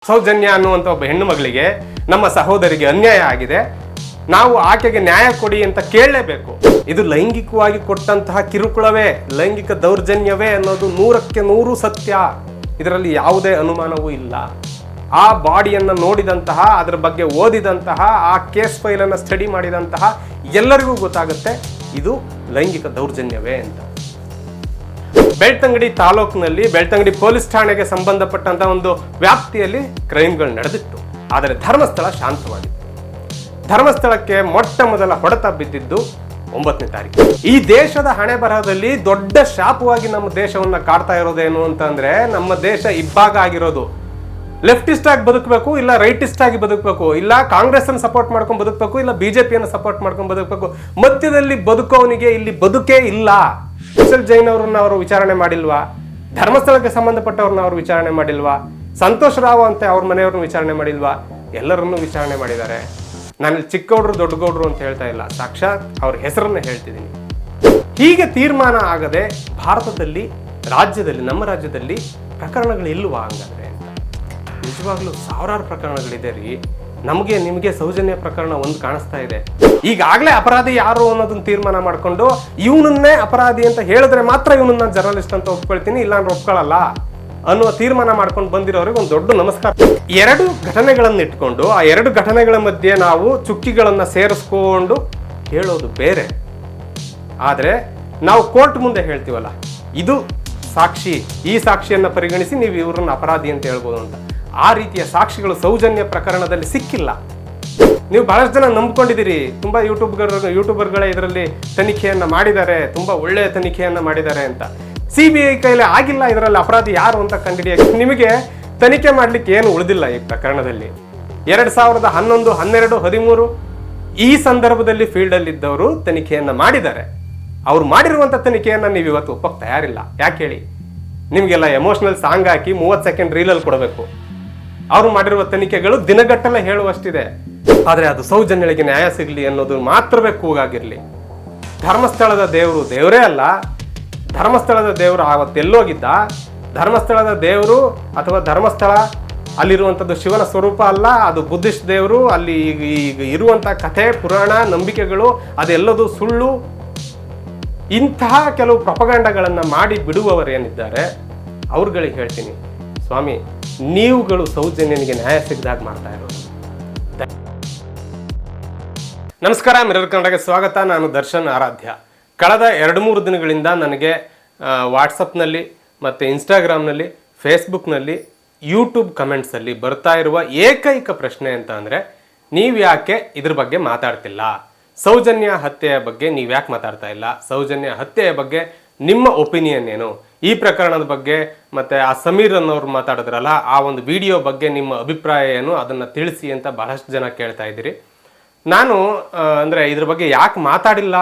ಸೌಜನ್ಯ ಅನ್ನುವಂಥ ಒಬ್ಬ ಹೆಣ್ಣು ಮಗಳಿಗೆ ನಮ್ಮ ಸಹೋದರಿಗೆ ಅನ್ಯಾಯ ಆಗಿದೆ, ನಾವು ಆಕೆಗೆ ನ್ಯಾಯ ಕೊಡಿ ಅಂತ ಕೇಳಲೇಬೇಕು. ಇದು ಲೈಂಗಿಕವಾಗಿ ಕೊಟ್ಟಂತಹ ಕಿರುಕುಳವೇ, ಲೈಂಗಿಕ ದೌರ್ಜನ್ಯವೇ ಅನ್ನೋದು 100ಕ್ಕೆ 100 ಸತ್ಯ. ಇದರಲ್ಲಿ ಯಾವುದೇ ಅನುಮಾನವೂ ಇಲ್ಲ. ಆ ಬಾಡಿಯನ್ನು ನೋಡಿದಂತಹ, ಅದರ ಬಗ್ಗೆ ಓದಿದಂತಹ, ಆ ಕೇಸ್ ಫೈಲನ್ನು ಸ್ಟಡಿ ಮಾಡಿದಂತಹ ಎಲ್ಲರಿಗೂ ಗೊತ್ತಾಗುತ್ತೆ ಇದು ಲೈಂಗಿಕ ದೌರ್ಜನ್ಯವೇ ಅಂತ. ಬೆಳ್ತಂಗಡಿ ತಾಲೂಕಿನಲ್ಲಿ ಬೆಳ್ತಂಗಡಿ ಪೊಲೀಸ್ ಠಾಣೆಗೆ ಸಂಬಂಧಪಟ್ಟಂತಹ ಒಂದು ವ್ಯಾಪ್ತಿಯಲ್ಲಿ ಕ್ರೈಮ್ಗಳು ನಡೆದಿತ್ತು. ಆದರೆ ಧರ್ಮಸ್ಥಳ ಶಾಂತವಾಗಿತ್ತು. ಧರ್ಮಸ್ಥಳಕ್ಕೆ ಮೊಟ್ಟ ಮೊದಲ ಹೊಡೆತ ಬಿದ್ದಿದ್ದು 9ನೇ ತಾರೀಕು. ಈ ದೇಶದ ಹಣೆ ಬರಹದಲ್ಲಿ ದೊಡ್ಡ ಶಾಪವಾಗಿ ನಮ್ಮ ದೇಶವನ್ನ ಕಾಡ್ತಾ ಇರೋದೇನು ಅಂತಂದ್ರೆ, ನಮ್ಮ ದೇಶ ಇಬ್ಬಾಗ ಆಗಿರೋದು. ಲೆಫ್ಟಿಸ್ಟ್ ಆಗಿ ಬದುಕಬೇಕು, ಇಲ್ಲ ರೈಟಿಸ್ಟ್ ಆಗಿ ಬದುಕಬೇಕು, ಇಲ್ಲ ಕಾಂಗ್ರೆಸ್ ಅನ್ನು ಸಪೋರ್ಟ್ ಮಾಡ್ಕೊಂಡು ಬದುಕಬೇಕು, ಇಲ್ಲ ಬಿಜೆಪಿಯನ್ನು ಸಪೋರ್ಟ್ ಮಾಡ್ಕೊಂಡು ಬದುಕಬೇಕು. ಮಧ್ಯದಲ್ಲಿ ಬದುಕೋವನಿಗೆ ಇಲ್ಲಿ ಬದುಕೇ ಇಲ್ಲ. ಕುಶಲ್ ಜೈನ್ ಅವರನ್ನ ಅವರು ವಿಚಾರಣೆ ಮಾಡಿಲ್ವಾ? ಧರ್ಮಸ್ಥಳಕ್ಕೆ ಸಂಬಂಧಪಟ್ಟವ್ರನ್ನ ಅವರು ವಿಚಾರಣೆ ಮಾಡಿಲ್ವಾ? ಸಂತೋಷ್ ರಾವ್ ಅಂತ ಅವ್ರ ಮನೆಯವ್ರನ್ನ ವಿಚಾರಣೆ ಮಾಡಿಲ್ವಾ? ಎಲ್ಲರನ್ನೂ ವಿಚಾರಣೆ ಮಾಡಿದ್ದಾರೆ. ನಾನು ಚಿಕ್ಕಗೌಡರು ದೊಡ್ಡಗೌಡರು ಅಂತ ಹೇಳ್ತಾ ಇಲ್ಲ, ಸಾಕ್ಷಾತ್ ಅವ್ರ ಹೆಸರನ್ನ ಹೇಳ್ತಿದ್ದೀನಿ. ಹೀಗೆ ತೀರ್ಮಾನ ಆಗದೆ ಭಾರತದಲ್ಲಿ, ರಾಜ್ಯದಲ್ಲಿ, ನಮ್ಮ ರಾಜ್ಯದಲ್ಲಿ ಪ್ರಕರಣಗಳು ಇಲ್ವಾ ಹಂಗಾದ್ರೆ ಅಂತ. ನಿಜವಾಗ್ಲೂ ಸಾವಿರಾರು ಪ್ರಕರಣಗಳಿದೆ ರೀ. ನಮಗೆ ನಿಮಗೆ ಸೌಜನ್ಯ ಪ್ರಕರಣ ಒಂದು ಕಾಣಿಸ್ತಾ ಇದೆ. ಈಗಾಗಲೇ ಅಪರಾಧಿ ಯಾರು ಅನ್ನೋದನ್ನ ತೀರ್ಮಾನ ಮಾಡ್ಕೊಂಡು ಇವನನ್ನೇ ಅಪರಾಧಿ ಅಂತ ಹೇಳಿದ್ರೆ ಮಾತ್ರ ಇವನನ್ನ ಜರ್ನಲಿಸ್ಟ್ ಅಂತ ಒಪ್ಕೊಳ್ತೀನಿ, ಇಲ್ಲ ಅಂದ್ರೆ ಒಪ್ಕೊಳ್ಳಲ್ಲ ಅನ್ನುವ ತೀರ್ಮಾನ ಮಾಡ್ಕೊಂಡು ಬಂದಿರೋರಿಗೆ ಒಂದು ದೊಡ್ಡ ನಮಸ್ಕಾರ. 2 ಘಟನೆಗಳನ್ನು ಇಟ್ಕೊಂಡು ಆ 2 ಘಟನೆಗಳ ಮಧ್ಯೆ ನಾವು ಚುಕ್ಕಿಗಳನ್ನ ಸೇರಿಸ್ಕೊಂಡು ಹೇಳೋದು ಬೇರೆ. ಆದರೆ ನಾವು ಕೋರ್ಟ್ ಮುಂದೆ ಹೇಳ್ತೀವಲ್ಲ, ಇದು ಸಾಕ್ಷಿ, ಈ ಸಾಕ್ಷಿಯನ್ನ ಪರಿಗಣಿಸಿ ನೀವು ಇವ್ರನ್ನ ಅಪರಾಧಿ ಅಂತ ಹೇಳ್ಬೋದು ಅಂತ. ಆ ರೀತಿಯ ಸಾಕ್ಷಿಗಳು ಸೌಜನ್ಯ ಪ್ರಕರಣದಲ್ಲಿ ಸಿಕ್ಕಿಲ್ಲ. ನೀವು ಬಹಳಷ್ಟು ಜನ ನಂಬ್ಕೊಂಡಿದ್ದೀರಿ, ತುಂಬಾ ಯೂಟ್ಯೂಬರ್ಗಳೇ ಇದರಲ್ಲಿ ತನಿಖೆಯನ್ನ ಮಾಡಿದ್ದಾರೆ, ತುಂಬಾ ಒಳ್ಳೆಯ ತನಿಖೆಯನ್ನ ಮಾಡಿದ್ದಾರೆ ಅಂತ. CBI ಕೈಲಿ ಆಗಿಲ್ಲ ಇದರಲ್ಲಿ ಅಪರಾಧಿ ಯಾರು ಅಂತ ಕಂಡುಹಿಡಿಯಕ್ಕೆ. ನಿಮಗೆ ತನಿಖೆ ಮಾಡ್ಲಿಕ್ಕೆ ಏನು ಉಳಿದಿಲ್ಲ ಈ ಪ್ರಕರಣದಲ್ಲಿ. 2011, 12, 13 ಈ ಸಂದರ್ಭದಲ್ಲಿ ಫೀಲ್ಡ್ ಅಲ್ಲಿ ಇದ್ದವರು ತನಿಖೆಯನ್ನ ಮಾಡಿದ್ದಾರೆ. ಅವ್ರು ಮಾಡಿರುವಂತ ತನಿಖೆಯನ್ನ ನೀವು ಇವತ್ತು ಒಪ್ಪಕ್ಕೆ ತಯಾರಿಲ್ಲ. ಯಾಕೆ ಹೇಳಿ? ನಿಮ್ಗೆಲ್ಲ ಎಮೋಷನಲ್ ಸಾಂಗ್ ಹಾಕಿ 30 ಸೆಕೆಂಡ್ ರೀಲಲ್ಲಿ ಕೊಡಬೇಕು. ಅವ್ರು ಮಾಡಿರುವ ತನಿಖೆಗಳು ದಿನಗಟ್ಟಲೆ ಹೇಳುವಷ್ಟಿದೆ. ಆದ್ರೆ ಅದು ಸೌಜನ್ಯಳಿಗೆ ನ್ಯಾಯ ಸಿಗಲಿ ಅನ್ನೋದು ಮಾತ್ರವೇ ಕೂಗಾಗಿರ್ಲಿ. ಧರ್ಮಸ್ಥಳದ ದೇವರು ದೇವರೇ ಅಲ್ಲ. ಧರ್ಮಸ್ಥಳದ ದೇವರು ಆವತ್ತೆಲ್ಲೋಗಿದ್ದ. ಧರ್ಮಸ್ಥಳದ ದೇವರು ಅಥವಾ ಧರ್ಮಸ್ಥಳ ಅಲ್ಲಿರುವಂಥದ್ದು ಶಿವನ ಸ್ವರೂಪ ಅಲ್ಲ, ಅದು ಬುದ್ಧಿಸ್ಟ್ ದೇವರು. ಅಲ್ಲಿ ಈಗ ಇರುವಂಥ ಕಥೆ, ಪುರಾಣ, ನಂಬಿಕೆಗಳು ಅದೆಲ್ಲದು ಸುಳ್ಳು. ಇಂತಹ ಕೆಲವು ಪ್ರಪಗಂಡಗಳನ್ನು ಮಾಡಿ ಬಿಡುವವರೇನಿದ್ದಾರೆ ಅವ್ರುಗಳಿಗೆ ಹೇಳ್ತೀನಿ, ಸ್ವಾಮಿ ನೀವುಗಳು ಸೌಜನ್ಯನಿಗೆ ನ್ಯಾಯ ಸಿಗದಾಗ ಮಾಡ್ತಾ ಇರೋದು. ನಮಸ್ಕಾರ, ಮಿರರ್ ಕನ್ನಡಕ್ಕೆ ಸ್ವಾಗತ. ನಾನು ದರ್ಶನ್ ಆರಾಧ್ಯ. ಕಳೆದ 2-3 ದಿನಗಳಿಂದ ನನಗೆ ವಾಟ್ಸಪ್ನಲ್ಲಿ ಮತ್ತು ಇನ್ಸ್ಟಾಗ್ರಾಮ್ನಲ್ಲಿ, ಫೇಸ್ಬುಕ್ನಲ್ಲಿ, ಯೂಟ್ಯೂಬ್ ಕಮೆಂಟ್ಸಲ್ಲಿ ಬರ್ತಾ ಇರುವ ಏಕೈಕ ಪ್ರಶ್ನೆ ಅಂತ ಅಂದರೆ, ನೀವು ಯಾಕೆ ಇದ್ರ ಬಗ್ಗೆ ಮಾತಾಡ್ತಿಲ್ಲ? ಸೌಜನ್ಯ ಹತ್ಯೆಯ ಬಗ್ಗೆ ನೀವು ಯಾಕೆ ಮಾತಾಡ್ತಾ ಇಲ್ಲ? ಸೌಜನ್ಯ ಹತ್ಯೆಯ ಬಗ್ಗೆ ನಿಮ್ಮ ಒಪಿನಿಯನ್ ಏನು? ಈ ಪ್ರಕರಣದ ಬಗ್ಗೆ ಮತ್ತು ಆ ಸಮೀರ್ ಅನ್ನೋರು ಮಾತಾಡಿದ್ರಲ್ಲ, ಆ ಒಂದು ವಿಡಿಯೋ ಬಗ್ಗೆ ನಿಮ್ಮ ಅಭಿಪ್ರಾಯ ಏನು? ಅದನ್ನು ತಿಳಿಸಿ ಅಂತ ಬಹಳಷ್ಟು ಜನ ಕೇಳ್ತಾ ಇದ್ದೀರಿ. ನಾನು ಅಂದರೆ ಇದ್ರ ಬಗ್ಗೆ ಯಾಕೆ ಮಾತಾಡಿಲ್ಲ,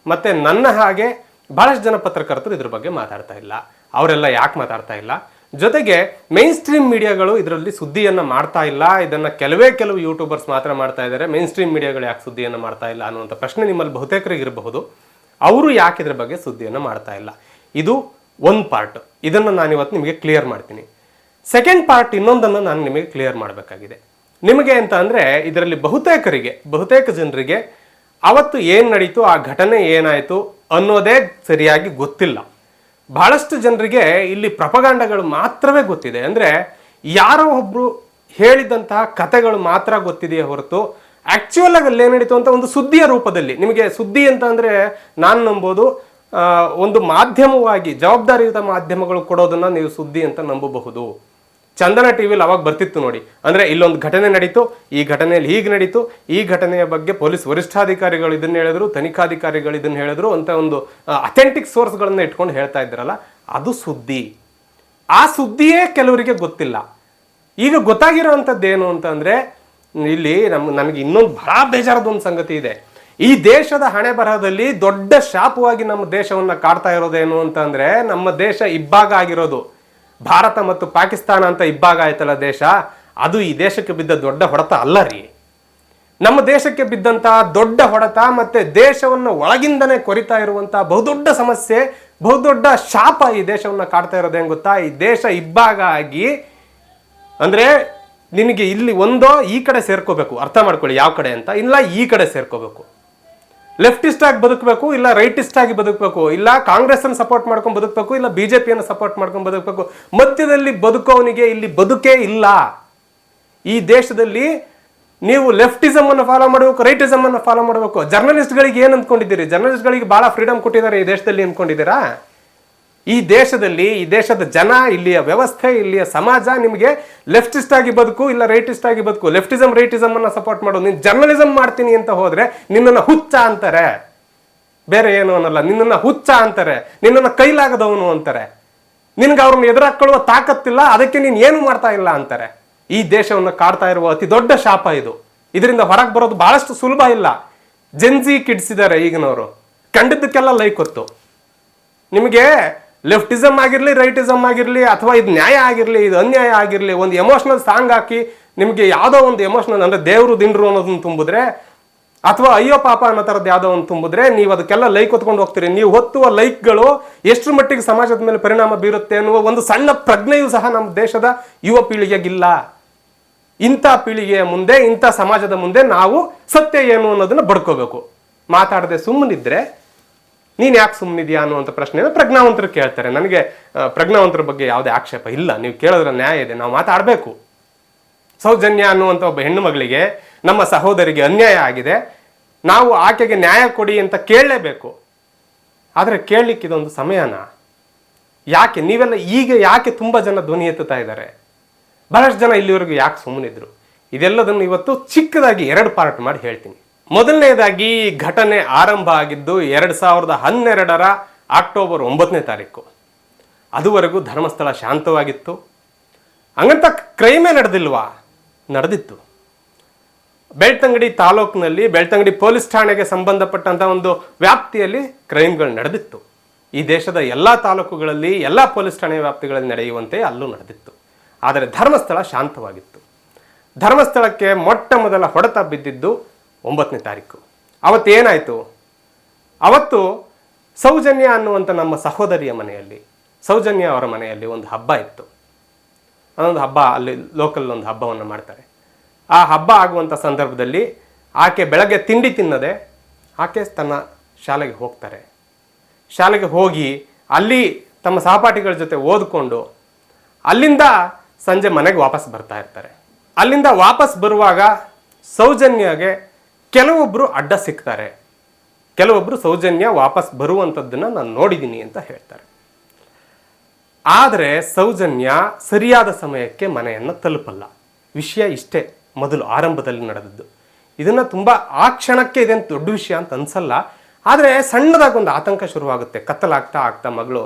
ಮತ್ತು ನನ್ನ ಹಾಗೆ ಬಹಳಷ್ಟು ಜನ ಪತ್ರಕರ್ತರು ಇದ್ರ ಬಗ್ಗೆ ಮಾತಾಡ್ತಾ ಇಲ್ಲ. ಅವರೆಲ್ಲ ಯಾಕೆ ಮಾತಾಡ್ತಾ ಇಲ್ಲ? ಜೊತೆಗೆ ಮೈನ್ ಸ್ಟ್ರೀಮ್ ಮೀಡಿಯಾಗಳು ಇದರಲ್ಲಿ ಸುದ್ದಿಯನ್ನು ಮಾಡ್ತಾ ಇಲ್ಲ. ಇದನ್ನು ಕೆಲವು ಯೂಟ್ಯೂಬರ್ಸ್ ಮಾತ್ರ ಮಾಡ್ತಾ ಇದ್ದಾರೆ. ಮೈನ್ ಸ್ಟ್ರೀಮ್ ಮೀಡಿಯಾಗಳು ಯಾಕೆ ಸುದ್ದಿಯನ್ನು ಮಾಡ್ತಾ ಇಲ್ಲ ಅನ್ನುವಂಥ ಪ್ರಶ್ನೆ ನಿಮ್ಮಲ್ಲಿ ಬಹುತೇಕರಿಗೆ ಇರಬಹುದು. ಅವರು ಯಾಕೆ ಇದ್ರ ಬಗ್ಗೆ ಸುದ್ದಿಯನ್ನು ಮಾಡ್ತಾ ಇಲ್ಲ? ಇದು ಒಂದು ಪಾರ್ಟ್. ಇದನ್ನು ನಾನು ಇವತ್ತು ನಿಮಗೆ ಕ್ಲಿಯರ್ ಮಾಡ್ತೀನಿ. ಸೆಕೆಂಡ್ ಪಾರ್ಟ್ ಇನ್ನೊಂದನ್ನು ನಾನು ನಿಮಗೆ ಕ್ಲಿಯರ್ ಮಾಡಬೇಕಾಗಿದೆ. ನಿಮಗೆ ಅಂತ ಅಂದರೆ, ಇದರಲ್ಲಿ ಬಹುತೇಕ ಜನರಿಗೆ ಅವತ್ತು ಏನು ನಡೀತು, ಆ ಘಟನೆ ಏನಾಯಿತು ಅನ್ನೋದೇ ಸರಿಯಾಗಿ ಗೊತ್ತಿಲ್ಲ. ಬಹಳಷ್ಟು ಜನರಿಗೆ ಇಲ್ಲಿ ಪ್ರಪಗಾಂಡಗಳು ಮಾತ್ರವೇ ಗೊತ್ತಿದೆ. ಅಂದರೆ ಯಾರೋ ಒಬ್ಬರು ಹೇಳಿದಂತಹ ಕಥೆಗಳು ಮಾತ್ರ ಗೊತ್ತಿದೆಯೇ ಹೊರತು ಆ್ಯಕ್ಚುಯಲ್ ಆಗಿ ಅಲ್ಲೇ ನಡೀತು ಅಂತ ಒಂದು ಸುದ್ದಿಯ ರೂಪದಲ್ಲಿ ನಿಮಗೆ, ಸುದ್ದಿ ಅಂತ ಅಂದರೆ ನಾನು ನಂಬೋದು ಒಂದು ಮಾಧ್ಯಮವಾಗಿ, ಜವಾಬ್ದಾರಿಯುತ ಮಾಧ್ಯಮಗಳು ಕೊಡೋದನ್ನು ನೀವು ಸುದ್ದಿ ಅಂತ ನಂಬಬಹುದು. ಚಂದನ ಟಿವಿಲಿ ಅವಾಗ ಬರ್ತಿತ್ತು ನೋಡಿ, ಅಂದರೆ ಇಲ್ಲೊಂದು ಘಟನೆ ನಡೀತು, ಈ ಘಟನೆಯಲ್ಲಿ ಹೀಗೆ ನಡೀತು, ಈ ಘಟನೆಯ ಬಗ್ಗೆ ಪೊಲೀಸ್ ವರಿಷ್ಠಾಧಿಕಾರಿಗಳು ಇದನ್ನು ಹೇಳಿದ್ರು, ತನಿಖಾಧಿಕಾರಿಗಳು ಇದನ್ನು ಹೇಳಿದ್ರು ಅಂತ ಒಂದು ಅಥೆಂಟಿಕ್ ಸೋರ್ಸ್ಗಳನ್ನು ಇಟ್ಕೊಂಡು ಹೇಳ್ತಾ ಇದ್ದಾರಲ್ಲ, ಅದು ಸುದ್ದಿ. ಆ ಸುದ್ದಿಯೇ ಕೆಲವರಿಗೆ ಗೊತ್ತಿಲ್ಲ. ಈಗ ಗೊತ್ತಾಗಿರೋವಂಥದ್ದು ಏನು ಅಂತಂದರೆ, ಇಲ್ಲಿ ನನಗೆ ಇನ್ನೊಂದು ಬಹಳ ಬೇಜಾರದೊಂದು ಸಂಗತಿ ಇದೆ. ಈ ದೇಶದ ಹಣೆ ಬರಹದಲ್ಲಿ ದೊಡ್ಡ ಶಾಪವಾಗಿ ನಮ್ಮ ದೇಶವನ್ನು ಕಾಡ್ತಾ ಇರೋದೇನು ಅಂತಂದರೆ, ನಮ್ಮ ದೇಶ ಇಬ್ಬಾಗ ಆಗಿರೋದು. ಭಾರತ ಮತ್ತು ಪಾಕಿಸ್ತಾನ ಅಂತ ಇಬ್ಬಾಗ ಆಯ್ತಲ್ಲ ದೇಶ, ಅದು ಈ ದೇಶಕ್ಕೆ ಬಿದ್ದ ದೊಡ್ಡ ಹೊಡೆತ ಅಲ್ಲ ರೀ. ನಮ್ಮ ದೇಶಕ್ಕೆ ಬಿದ್ದಂತಹ ದೊಡ್ಡ ಹೊಡೆತ ಮತ್ತು ದೇಶವನ್ನು ಒಳಗಿಂದನೇ ಕೊರಿತಾ ಇರುವಂತಹ ಬಹುದೊಡ್ಡ ಸಮಸ್ಯೆ, ಬಹುದೊಡ್ಡ ಶಾಪ ಈ ದೇಶವನ್ನು ಕಾಡ್ತಾ ಇರೋದು ಹೆಂಗೆ ಗೊತ್ತಾ? ಈ ದೇಶ ಇಬ್ಬಾಗ ಆಗಿ, ಅಂದರೆ ನಿನಗೆ ಇಲ್ಲಿ ಒಂದೋ ಈ ಕಡೆ ಸೇರ್ಕೋಬೇಕು, ಅರ್ಥ ಮಾಡ್ಕೊಳ್ಳಿ ಯಾವ ಕಡೆ ಅಂತ, ಇಲ್ಲ ಈ ಕಡೆ ಸೇರ್ಕೋಬೇಕು. ಲೆಫ್ಟಿಸ್ಟ್ ಆಗಿ ಬದುಕಬೇಕು, ಇಲ್ಲ ರೈಟಿಸ್ಟ್ ಆಗಿ ಬದುಕಬೇಕು, ಇಲ್ಲ ಕಾಂಗ್ರೆಸ್ ಅನ್ನು ಸಪೋರ್ಟ್ ಮಾಡ್ಕೊಂಡು ಬದುಕಬೇಕು, ಇಲ್ಲ ಬಿಜೆಪಿಯನ್ನು ಸಪೋರ್ಟ್ ಮಾಡ್ಕೊಂಡು ಬದುಕಬೇಕು. ಮಧ್ಯದಲ್ಲಿ ಬದುಕೋವನಿಗೆ ಇಲ್ಲಿ ಬದುಕೇ ಇಲ್ಲ. ಈ ದೇಶದಲ್ಲಿ ನೀವು ಲೆಫ್ಟಿಸಮ್ ಅನ್ನು ಫಾಲೋ ಮಾಡಬೇಕು, ರೈಟಿಸಮ್ ಅನ್ನು ಫಾಲೋ ಮಾಡಬೇಕು. ಜರ್ನಲಿಸ್ಟ್ಗಳಿಗೆ ಏನು ಅಂದ್ಕೊಂಡಿದ್ದೀರಿ? ಜರ್ನಲಿಸ್ಟ್ಗಳಿಗೆ ಬಹಳ ಫ್ರೀಡಮ್ ಕೊಟ್ಟಿದ್ದಾರೆ ಈ ದೇಶದಲ್ಲಿ ಅಂದ್ಕೊಂಡಿದ್ದೀರಾ? ಈ ದೇಶದಲ್ಲಿ, ಈ ದೇಶದ ಜನ, ಇಲ್ಲಿಯ ವ್ಯವಸ್ಥೆ, ಇಲ್ಲಿಯ ಸಮಾಜ ನಿಮಗೆ ಲೆಫ್ಟಿಸ್ಟ್ ಆಗಿ ಬದುಕು, ಇಲ್ಲ ರೈಟಿಸ್ಟ್ ಆಗಿ ಬದುಕು, ಲೆಫ್ಟಿಸಮ್ ರೈಟಿಸಮ್ ಅನ್ನ ಸಪೋರ್ಟ್ ಮಾಡೋದು. ನೀನು ಜರ್ನಲಿಸಮ್ ಮಾಡ್ತೀನಿ ಅಂತ ಹೋದ್ರೆ ನಿನ್ನನ್ನು ಹುಚ್ಚ ಅಂತಾರೆ, ಬೇರೆ ಏನು ಅನ್ನಲ್ಲ. ನಿನ್ನನ್ನು ಹುಚ್ಚ ಅಂತಾರೆ, ನಿನ್ನನ್ನು ಕೈಲಾಗದವನು ಅಂತಾರೆ, ನಿನ್ಗೆ ಅವ್ರನ್ನ ಎದುರಾಕೊಳ್ಳುವ ತಾಕತ್ತಿಲ್ಲ, ಅದಕ್ಕೆ ನೀನು ಏನು ಮಾಡ್ತಾ ಇಲ್ಲ ಅಂತಾರೆ. ಈ ದೇಶವನ್ನು ಕಾಡ್ತಾ ಇರುವ ಅತಿ ದೊಡ್ಡ ಶಾಪ ಇದು. ಇದರಿಂದ ಹೊರಗೆ ಬರೋದು ಬಹಳಷ್ಟು ಸುಲಭ ಇಲ್ಲ. ಜೆನ್ಜಿ ಕಿಡ್ಸ್ ಇದ್ದಾರೆ ಈಗಿನವರು, ಕಂಡಿದ್ದಕ್ಕೆಲ್ಲ ಲೈಕ್ ಹೊತ್ತು. ನಿಮಗೆ ಲೆಫ್ಟಿಸಮ್ ಆಗಿರಲಿ, ರೈಟಿಸಮ್ ಆಗಿರಲಿ, ಅಥವಾ ಇದು ನ್ಯಾಯ ಆಗಿರಲಿ, ಇದು ಅನ್ಯಾಯ ಆಗಿರಲಿ, ಒಂದು ಎಮೋಷನಲ್ ಸಾಂಗ್ ಹಾಕಿ ನಿಮಗೆ ಯಾವುದೋ ಒಂದು ಎಮೋಷನಲ್ ಅಂದರೆ ದೇವರು ದಿಂಡ್ರು ಅನ್ನೋದನ್ನ ತುಂಬಿದ್ರೆ, ಅಥವಾ ಅಯ್ಯೋ ಪಾಪ ಅನ್ನೋ ಥರದ್ದು ಯಾವುದೋ ಒಂದು ತುಂಬಿದ್ರೆ ನೀವು ಅದಕ್ಕೆಲ್ಲ ಲೈಕ್ ಹೊತ್ಕೊಂಡು ಹೋಗ್ತೀರಿ. ನೀವು ಹೊತ್ತುವ ಲೈಕ್ಗಳು ಎಷ್ಟರ ಮಟ್ಟಿಗೆ ಸಮಾಜದ ಮೇಲೆ ಪರಿಣಾಮ ಬೀರುತ್ತೆ ಅನ್ನುವ ಒಂದು ಸಣ್ಣ ಪ್ರಜ್ಞೆಯೂ ಸಹ ನಮ್ಮ ದೇಶದ ಯುವ ಪೀಳಿಗೆಗಿಲ್ಲ. ಇಂಥ ಪೀಳಿಗೆಯ ಮುಂದೆ, ಇಂಥ ಸಮಾಜದ ಮುಂದೆ ನಾವು ಸತ್ಯ ಏನು ಅನ್ನೋದನ್ನ ಬಡ್ಕೋಬೇಕು. ಮಾತಾಡದೆ ಸುಮ್ಮನಿದ್ರೆ ನೀನು ಯಾಕೆ ಸುಮ್ಮನಿದ್ಯಾ ಅನ್ನುವಂಥ ಪ್ರಶ್ನೆಯನ್ನು ಪ್ರಜ್ಞಾವಂತರು ಕೇಳ್ತಾರೆ. ನನಗೆ ಪ್ರಜ್ಞಾವಂತರ ಬಗ್ಗೆ ಯಾವುದೇ ಆಕ್ಷೇಪ ಇಲ್ಲ, ನೀವು ಕೇಳೋದ್ರ ನ್ಯಾಯ ಇದೆ, ನಾವು ಮಾತಾಡಬೇಕು. ಸೌಜನ್ಯ ಅನ್ನುವಂಥ ಒಬ್ಬ ಹೆಣ್ಣು ಮಗಳಿಗೆ, ನಮ್ಮ ಸಹೋದರಿಗೆ ಅನ್ಯಾಯ ಆಗಿದೆ, ನಾವು ಆಕೆಗೆ ನ್ಯಾಯ ಕೊಡಿ ಅಂತ ಕೇಳಲೇಬೇಕು. ಆದರೆ ಕೇಳಲಿಕ್ಕೆ ಇದೊಂದು ಸಮಯನ? ಯಾಕೆ ನೀವೆಲ್ಲ ಈಗ ಯಾಕೆ ತುಂಬ ಜನ ಧ್ವನಿ ಎತ್ತುತ್ತಾ ಇದ್ದಾರೆ? ಬಹಳಷ್ಟು ಜನ ಇಲ್ಲಿವರೆಗೂ ಯಾಕೆ ಸುಮ್ಮನಿದ್ರು? ಇದೆಲ್ಲದನ್ನು ಇವತ್ತು ಚಿಕ್ಕದಾಗಿ 2 ಪಾರ್ಟ್ ಮಾಡಿ ಹೇಳ್ತೀನಿ. ಮೊದಲನೇದಾಗಿ ಘಟನೆ ಆರಂಭ ಆಗಿದ್ದು 2012 ಅಕ್ಟೋಬರ್ 9ನೇ ತಾರೀಕು. ಅದುವರೆಗೂ ಧರ್ಮಸ್ಥಳ ಶಾಂತವಾಗಿತ್ತು. ಹಂಗಂತ ಕ್ರೈಮೇ ನಡೆದಿಲ್ವಾ? ನಡೆದಿತ್ತು. ಬೆಳ್ತಂಗಡಿ ತಾಲೂಕಿನಲ್ಲಿ, ಬೆಳ್ತಂಗಡಿ ಪೊಲೀಸ್ ಠಾಣೆಗೆ ಸಂಬಂಧಪಟ್ಟಂತ ಒಂದು ವ್ಯಾಪ್ತಿಯಲ್ಲಿ ಕ್ರೈಮ್ಗಳು ನಡೆದಿತ್ತು. ಈ ದೇಶದ ಎಲ್ಲ ತಾಲೂಕುಗಳಲ್ಲಿ, ಎಲ್ಲ ಪೊಲೀಸ್ ಠಾಣೆ ವ್ಯಾಪ್ತಿಗಳಲ್ಲಿ ನಡೆಯುವಂತೆ ಅಲ್ಲೂ ನಡೆದಿತ್ತು. ಆದರೆ ಧರ್ಮಸ್ಥಳ ಶಾಂತವಾಗಿತ್ತು. ಧರ್ಮಸ್ಥಳಕ್ಕೆ ಮೊಟ್ಟ ಮೊದಲ ಹೊಡೆತ ಬಿದ್ದಿದ್ದು 9ನೇ ತಾರೀಕು. ಅವತ್ತೇನಾಯಿತು? ಅವತ್ತು ಸೌಜನ್ಯ ಅನ್ನುವಂಥ ನಮ್ಮ ಸಹೋದರಿಯ ಮನೆಯಲ್ಲಿ, ಸೌಜನ್ಯ ಅವರ ಮನೆಯಲ್ಲಿ ಒಂದು ಹಬ್ಬ ಇತ್ತು. ಅದೊಂದು ಹಬ್ಬ, ಅಲ್ಲಿ ಲೋಕಲ್ ಒಂದು ಹಬ್ಬವನ್ನು ಮಾಡ್ತಾರೆ. ಆ ಹಬ್ಬ ಆಗುವಂಥ ಸಂದರ್ಭದಲ್ಲಿ ಆಕೆ ಬೆಳಗ್ಗೆ ತಿಂಡಿ ತಿನ್ನದೆ ಆಕೆ ತನ್ನ ಶಾಲೆಗೆ ಹೋಗ್ತಾರೆ. ಶಾಲೆಗೆ ಹೋಗಿ ಅಲ್ಲಿ ತಮ್ಮ ಸಹಪಾಠಿಗಳ ಜೊತೆ ಓದಿಕೊಂಡು ಅಲ್ಲಿಂದ ಸಂಜೆ ಮನೆಗೆ ವಾಪಸ್ ಬರ್ತಾ ಇರ್ತಾರೆ. ಅಲ್ಲಿಂದ ವಾಪಸ್ ಬರುವಾಗ ಸೌಜನ್ಯಗೆ ಕೆಲವೊಬ್ಬರು ಅಡ್ಡ ಸಿಗ್ತಾರೆ. ಕೆಲವೊಬ್ಬರು ಸೌಜನ್ಯ ವಾಪಸ್ ಬರುವಂಥದ್ದನ್ನು ನಾನು ನೋಡಿದ್ದೀನಿ ಅಂತ ಹೇಳ್ತಾರೆ. ಆದರೆ ಸೌಜನ್ಯ ಸರಿಯಾದ ಸಮಯಕ್ಕೆ ಮನೆಯನ್ನು ತಲುಪಲ್ಲ. ವಿಷಯ ಇಷ್ಟೇ ಮೊದಲು ಆರಂಭದಲ್ಲಿ ನಡೆದದ್ದು. ಇದನ್ನು ತುಂಬ ಆ ಕ್ಷಣಕ್ಕೆ ಇದೇನು ದೊಡ್ಡ ವಿಷಯ ಅಂತ ಅನ್ಸಲ್ಲ. ಆದರೆ ಸಣ್ಣದಾಗಿ ಒಂದು ಆತಂಕ ಶುರುವಾಗುತ್ತೆ. ಕತ್ತಲಾಗ್ತಾ ಆಗ್ತಾ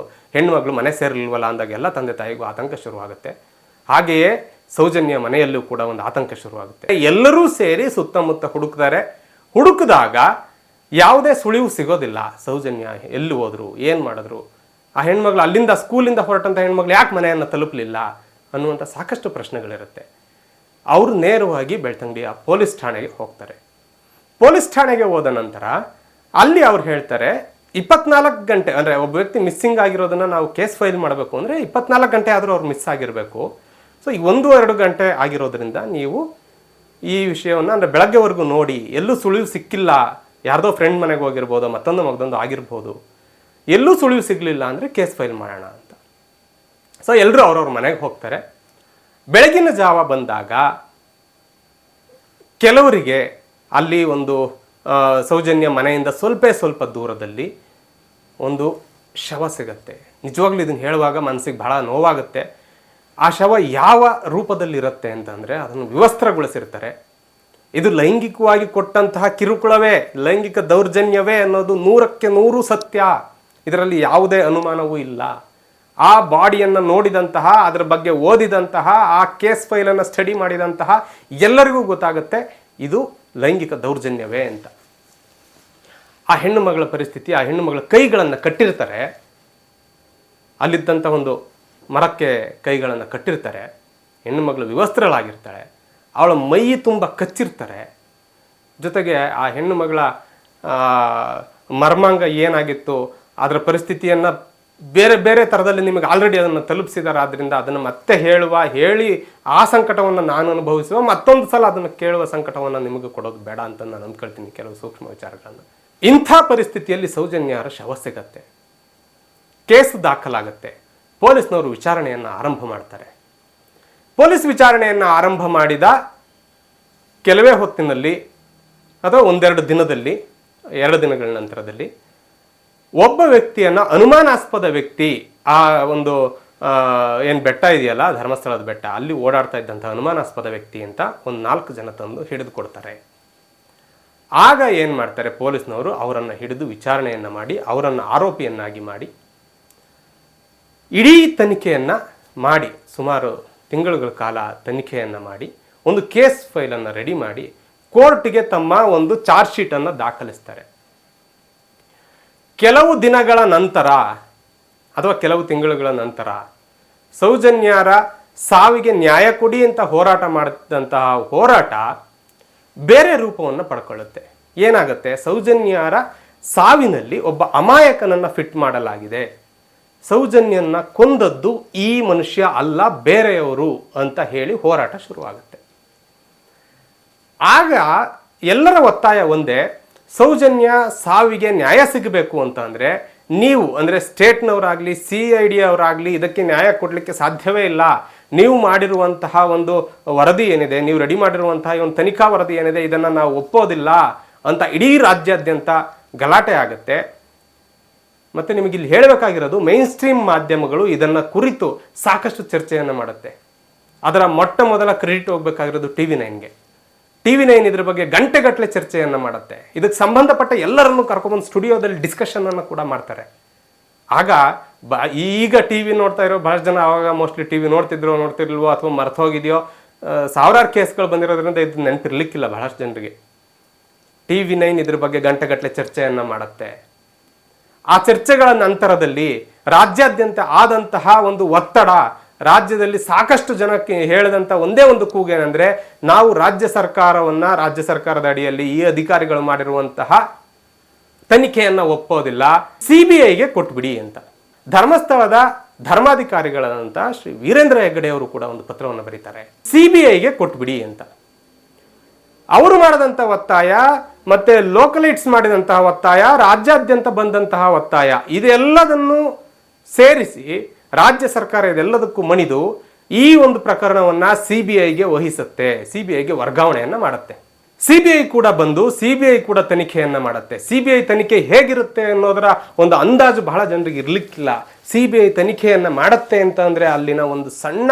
ಹೆಣ್ಣು ಮನೆ ಸೇರಿಲ್ವಲ್ಲ ಅಂದಾಗೆಲ್ಲ ತಂದೆ ತಾಯಿಗೂ ಆತಂಕ ಶುರುವಾಗುತ್ತೆ. ಹಾಗೆಯೇ ಸೌಜನ್ಯ ಮನೆಯಲ್ಲೂ ಕೂಡ ಒಂದು ಆತಂಕ ಶುರುವಾಗುತ್ತೆ. ಎಲ್ಲರೂ ಸೇರಿ ಸುತ್ತಮುತ್ತ ಹುಡುಕ್ತಾರೆ. ಹುಡುಕಿದಾಗ ಯಾವುದೇ ಸುಳಿವು ಸಿಗೋದಿಲ್ಲ. ಸೌಜನ್ಯ ಎಲ್ಲಿ ಹೋದ್ರು, ಏನು ಮಾಡಿದ್ರು, ಆ ಹೆಣ್ಮಗಳು ಅಲ್ಲಿಂದ ಸ್ಕೂಲಿಂದ ಹೊರಟಂಥ ಹೆಣ್ಮಗಳು ಯಾಕೆ ಮನೆಯನ್ನು ತಲುಪಲಿಲ್ಲ ಅನ್ನುವಂಥ ಸಾಕಷ್ಟು ಪ್ರಶ್ನೆಗಳಿರುತ್ತೆ. ಅವರು ನೇರವಾಗಿ ಬೆಳ್ತಂಗಡಿಯ ಪೊಲೀಸ್ ಠಾಣೆಗೆ ಹೋಗ್ತಾರೆ. ಪೊಲೀಸ್ ಠಾಣೆಗೆ ಹೋದ ನಂತರ ಅಲ್ಲಿ ಅವ್ರು ಹೇಳ್ತಾರೆ 24 ಗಂಟೆ, ಅಂದರೆ ಒಬ್ಬ ವ್ಯಕ್ತಿ ಮಿಸ್ಸಿಂಗ್ ಆಗಿರೋದನ್ನು ನಾವು ಕೇಸ್ ಫೈಲ್ ಮಾಡಬೇಕು ಅಂದರೆ 24 ಗಂಟೆ ಆದರೂ ಅವ್ರು ಮಿಸ್ ಆಗಿರಬೇಕು. ಸೊ ಈ 1-2 ಗಂಟೆ ಆಗಿರೋದ್ರಿಂದ ನೀವು ಈ ವಿಷಯವನ್ನು ಅಂದರೆ ಬೆಳಗ್ಗೆವರೆಗೂ ನೋಡಿ, ಎಲ್ಲೂ ಸುಳಿವು ಸಿಕ್ಕಿಲ್ಲ, ಯಾರ್ದೋ ಫ್ರೆಂಡ್ ಮನೆಗೆ ಹೋಗಿರ್ಬೋದು, ಮತ್ತೊಂದು ಆಗಿರ್ಬೋದು, ಎಲ್ಲೂ ಸುಳಿವು ಸಿಗಲಿಲ್ಲ ಅಂದರೆ ಕೇಸ್ ಫೈಲ್ ಮಾಡೋಣ ಅಂತ. ಸೊ ಎಲ್ಲರೂ ಅವ್ರವ್ರ ಮನೆಗೆ ಹೋಗ್ತಾರೆ. ಬೆಳಗಿನ ಜಾವ ಬಂದಾಗ ಕೆಲವರಿಗೆ ಅಲ್ಲಿ ಒಂದು ಸೌಜನ್ಯ ಮನೆಯಿಂದ ಸ್ವಲ್ಪ ದೂರದಲ್ಲಿ ಒಂದು ಶವ ಸಿಗತ್ತೆ. ನಿಜವಾಗ್ಲೂ ಇದನ್ನು ಹೇಳುವಾಗ ಮನಸ್ಸಿಗೆ ಬಹಳ ನೋವಾಗುತ್ತೆ. ಆ ಶವ ಯಾವ ರೂಪದಲ್ಲಿರುತ್ತೆ ಅಂತಂದರೆ ಅದನ್ನು ವಿವಸ್ತ್ರಗೊಳಿಸಿರ್ತಾರೆ. ಇದು ಲೈಂಗಿಕವಾಗಿ ಕೊಟ್ಟಂತಹ ಕಿರುಕುಳವೇ, ಲೈಂಗಿಕ ದೌರ್ಜನ್ಯವೇ ಅನ್ನೋದು 100ಕ್ಕೆ 100 ಸತ್ಯ. ಇದರಲ್ಲಿ ಯಾವುದೇ ಅನುಮಾನವೂ ಇಲ್ಲ. ಆ ಬಾಡಿಯನ್ನು ನೋಡಿದಂತಹ, ಅದರ ಬಗ್ಗೆ ಓದಿದಂತಹ, ಆ ಕೇಸ್ ಫೈಲನ್ನು ಸ್ಟಡಿ ಮಾಡಿದಂತಹ ಎಲ್ಲರಿಗೂ ಗೊತ್ತಾಗುತ್ತೆ ಇದು ಲೈಂಗಿಕ ದೌರ್ಜನ್ಯವೇ ಅಂತ. ಆ ಹೆಣ್ಣು ಮಗಳ ಪರಿಸ್ಥಿತಿ, ಆ ಹೆಣ್ಣು ಮಗಳ ಕೈಗಳನ್ನು ಕಟ್ಟಿರ್ತಾರೆ. ಅಲ್ಲಿದ್ದಂಥ ಒಂದು ಮರಕ್ಕೆ ಕೈಗಳನ್ನು ಕಟ್ಟಿರ್ತಾರೆ. ಹೆಣ್ಣು ಮಗಳು ವಿವಸ್ತ್ರಳಾಗಿರ್ತಾಳೆ. ಅವಳ ಮೈ ತುಂಬ ಕಚ್ಚಿರ್ತಾರೆ. ಜೊತೆಗೆ ಆ ಹೆಣ್ಣು ಮಗಳ ಮರ್ಮಾಂಗ ಏನಾಗಿತ್ತು, ಅದರ ಪರಿಸ್ಥಿತಿಯನ್ನು ಬೇರೆ ಬೇರೆ ಥರದಲ್ಲಿ ನಿಮಗೆ ಆಲ್ರೆಡಿ ಅದನ್ನು ತಲುಪಿಸಿದ್ದಾರೆ. ಆದ್ದರಿಂದ ಅದನ್ನು ಮತ್ತೆ ಹೇಳಿ ಆ ಸಂಕಟವನ್ನು ನಾನು ಅನುಭವಿಸುವ, ಮತ್ತೊಂದು ಸಲ ಅದನ್ನು ಕೇಳುವ ಸಂಕಟವನ್ನು ನಿಮಗೆ ಕೊಡೋದು ಬೇಡ ಅಂತ ನಾನು ಅಂದ್ಕೊಳ್ತೀನಿ ಕೆಲವು ಸೂಕ್ಷ್ಮ ವಿಚಾರಗಳನ್ನು. ಇಂಥ ಪರಿಸ್ಥಿತಿಯಲ್ಲಿ ಸೌಜನ್ಯರ ಶವ ಸಿಗತ್ತೆ, ಕೇಸು ದಾಖಲಾಗತ್ತೆ, ಪೊಲೀಸ್ನವರು ವಿಚಾರಣೆಯನ್ನು ಆರಂಭ ಮಾಡ್ತಾರೆ. ಪೊಲೀಸ್ ವಿಚಾರಣೆಯನ್ನು ಆರಂಭ ಮಾಡಿದ ಕೆಲವೇ ಹೊತ್ತಿನಲ್ಲಿ ಅಥವಾ ಒಂದೆರಡು ದಿನದಲ್ಲಿ, 2 ದಿನಗಳ ನಂತರದಲ್ಲಿ ಒಬ್ಬ ವ್ಯಕ್ತಿಯನ್ನು, ಅನುಮಾನಾಸ್ಪದ ವ್ಯಕ್ತಿ, ಆ ಒಂದು ಏನು ಬೆಟ್ಟ ಇದೆಯಲ್ಲ ಧರ್ಮಸ್ಥಳದ ಬೆಟ್ಟ, ಅಲ್ಲಿ ಓಡಾಡ್ತಾ ಇದ್ದಂಥ ಅನುಮಾನಾಸ್ಪದ ವ್ಯಕ್ತಿ ಅಂತ ಒಂದು 4 ಜನ ತಂದು ಹಿಡಿದು ಕೊಡ್ತಾರೆ. ಆಗ ಏನು ಮಾಡ್ತಾರೆ ಪೊಲೀಸ್ನವರು, ಅವರನ್ನು ಹಿಡಿದು ವಿಚಾರಣೆಯನ್ನು ಮಾಡಿ ಅವರನ್ನು ಆರೋಪಿಯನ್ನಾಗಿ ಮಾಡಿ ಇಡೀ ತನಿಖೆಯನ್ನು ಮಾಡಿ, ಸುಮಾರು ತಿಂಗಳುಗಳ ಕಾಲ ತನಿಖೆಯನ್ನು ಮಾಡಿ ಒಂದು ಕೇಸ್ ಫೈಲನ್ನು ರೆಡಿ ಮಾಡಿ ಕೋರ್ಟ್ಗೆ ತಮ್ಮ ಒಂದು ಚಾರ್ಜ್ ಶೀಟನ್ನು ದಾಖಲಿಸ್ತಾರೆ. ಕೆಲವು ದಿನಗಳ ನಂತರ ಅಥವಾ ಕೆಲವು ತಿಂಗಳುಗಳ ನಂತರ ಸೌಜನ್ಯರ ಸಾವಿಗೆ ನ್ಯಾಯ ಕೊಡಿ ಅಂತ ಹೋರಾಟ ಮಾಡಿದಂತಹ ಹೋರಾಟ ಬೇರೆ ರೂಪವನ್ನು ಪಡ್ಕೊಳ್ಳುತ್ತೆ. ಏನಾಗುತ್ತೆ, ಸೌಜನ್ಯರ ಸಾವಿನಲ್ಲಿ ಒಬ್ಬ ಅಮಾಯಕನನ್ನು ಫಿಟ್ ಮಾಡಲಾಗಿದೆ, ಸೌಜನ್ಯನ ಕೊಂದದ್ದು ಈ ಮನುಷ್ಯ ಅಲ್ಲ ಬೇರೆಯವರು ಅಂತ ಹೇಳಿ ಹೋರಾಟ ಶುರುವಾಗುತ್ತೆ. ಆಗ ಎಲ್ಲರ ಒತ್ತಾಯ ಒಂದೇ, ಸೌಜನ್ಯ ಸಾವಿಗೆ ನ್ಯಾಯ ಸಿಗಬೇಕು ಅಂತ ಅಂದರೆ ನೀವು, ಅಂದರೆ ಸ್ಟೇಟ್ನವರಾಗಲಿ CID ಅವರಾಗಲಿ ಇದಕ್ಕೆ ನ್ಯಾಯ ಕೊಡಲಿಕ್ಕೆ ಸಾಧ್ಯವೇ ಇಲ್ಲ. ನೀವು ಮಾಡಿರುವಂತಹ ಒಂದು ವರದಿ ಏನಿದೆ, ನೀವು ರೆಡಿ ಮಾಡಿರುವಂತಹ ಒಂದು ತನಿಖಾ ವರದಿ ಏನಿದೆ, ಇದನ್ನು ನಾವು ಒಪ್ಪೋದಿಲ್ಲ ಅಂತ ಇಡೀ ರಾಜ್ಯಾದ್ಯಂತ ಗಲಾಟೆ ಆಗುತ್ತೆ. ಮತ್ತು ನಿಮಗಿಲ್ಲಿ ಹೇಳಬೇಕಾಗಿರೋದು, ಮೈನ್ ಸ್ಟ್ರೀಮ್ ಮಾಧ್ಯಮಗಳು ಇದನ್ನು ಕುರಿತು ಸಾಕಷ್ಟು ಚರ್ಚೆಯನ್ನು ಮಾಡುತ್ತೆ. ಅದರ ಮೊಟ್ಟ ಮೊದಲ ಕ್ರೆಡಿಟ್ ಹೋಗಬೇಕಾಗಿರೋದು TV9ಗೆ. TV9 ಇದ್ರ ಬಗ್ಗೆ ಗಂಟೆಗಟ್ಟಲೆ ಚರ್ಚೆಯನ್ನು ಮಾಡುತ್ತೆ. ಇದಕ್ಕೆ ಸಂಬಂಧಪಟ್ಟ ಎಲ್ಲರನ್ನೂ ಕರ್ಕೊಂಡ್ಬಂದು ಸ್ಟುಡಿಯೋದಲ್ಲಿ ಡಿಸ್ಕಷನನ್ನು ಕೂಡ ಮಾಡ್ತಾರೆ. ಆಗ ಈಗ TV ನೋಡ್ತಾ ಇರೋ ಬಹಳ ಜನ ಆವಾಗ ಮೋಸ್ಟ್ಲಿ TV ನೋಡ್ತಿರ್ಲಿಲ್ವೋ ಅಥವಾ ಮರ್ತು ಹೋಗಿದೆಯೋ, ಸಾವಿರಾರು ಕೇಸ್ಗಳು ಬಂದಿರೋದ್ರಿಂದ ಇದು ನೆನಪಿರ್ಲಿಕ್ಕಿಲ್ಲ ಬಹಳಷ್ಟು ಜನರಿಗೆ. TV9 ಇದ್ರ ಬಗ್ಗೆ ಗಂಟೆಗಟ್ಟಲೆ ಚರ್ಚೆಯನ್ನು ಮಾಡುತ್ತೆ. ಆ ಚರ್ಚೆಗಳ ನಂತರದಲ್ಲಿ ರಾಜ್ಯಾದ್ಯಂತ ಆದಂತಹ ಒಂದು ಒತ್ತಡ, ರಾಜ್ಯದಲ್ಲಿ ಸಾಕಷ್ಟು ಜನಕ್ಕೆ ಹೇಳಿದಂಥ ಒಂದೇ ಒಂದು ಕೂಗೇನೆಂದರೆ, ನಾವು ರಾಜ್ಯ ಸರ್ಕಾರದ ಅಡಿಯಲ್ಲಿ ಈ ಅಧಿಕಾರಿಗಳು ಮಾಡಿರುವಂತಹ ತನಿಖೆಯನ್ನು ಒಪ್ಪೋದಿಲ್ಲ, CBIಗೆ ಕೊಟ್ಬಿಡಿ ಅಂತ. ಧರ್ಮಸ್ಥಳದ ಧರ್ಮಾಧಿಕಾರಿಗಳಾದಂಥ ಶ್ರೀ ವೀರೇಂದ್ರ ಹೆಗ್ಗಡೆ ಅವರು ಕೂಡ ಒಂದು ಪತ್ರವನ್ನು ಬರೀತಾರೆ, CBIಗೆ ಕೊಟ್ಬಿಡಿ ಅಂತ. ಅವರು ಮಾಡಿದಂಥ ಒತ್ತಾಯ ಮತ್ತೆ ಲೋಕಲೈಟ್ಸ್ ಮಾಡಿದಂತಹ ಒತ್ತಾಯ, ರಾಜ್ಯಾದ್ಯಂತ ಬಂದಂತಹ ಒತ್ತಾಯ, ಇದೆಲ್ಲದನ್ನು ಸೇರಿಸಿ ರಾಜ್ಯ ಸರ್ಕಾರ ಇದೆಲ್ಲದಕ್ಕೂ ಮಣಿದು ಈ ಒಂದು ಪ್ರಕರಣವನ್ನು CBIಗೆ ವಹಿಸುತ್ತೆ, CBIಗೆ ವರ್ಗಾವಣೆಯನ್ನು ಮಾಡುತ್ತೆ. CBI ಕೂಡ ಬಂದು CBI ಕೂಡ ತನಿಖೆಯನ್ನು ಮಾಡುತ್ತೆ. CBI ತನಿಖೆ ಹೇಗಿರುತ್ತೆ ಅನ್ನೋದರ ಒಂದು ಅಂದಾಜು ಬಹಳ ಜನರಿಗೆ ಇರಲಿಕ್ಕಿಲ್ಲ. CBI ತನಿಖೆಯನ್ನು ಮಾಡುತ್ತೆ ಅಂತ ಅಂದರೆ ಅಲ್ಲಿನ ಒಂದು ಸಣ್ಣ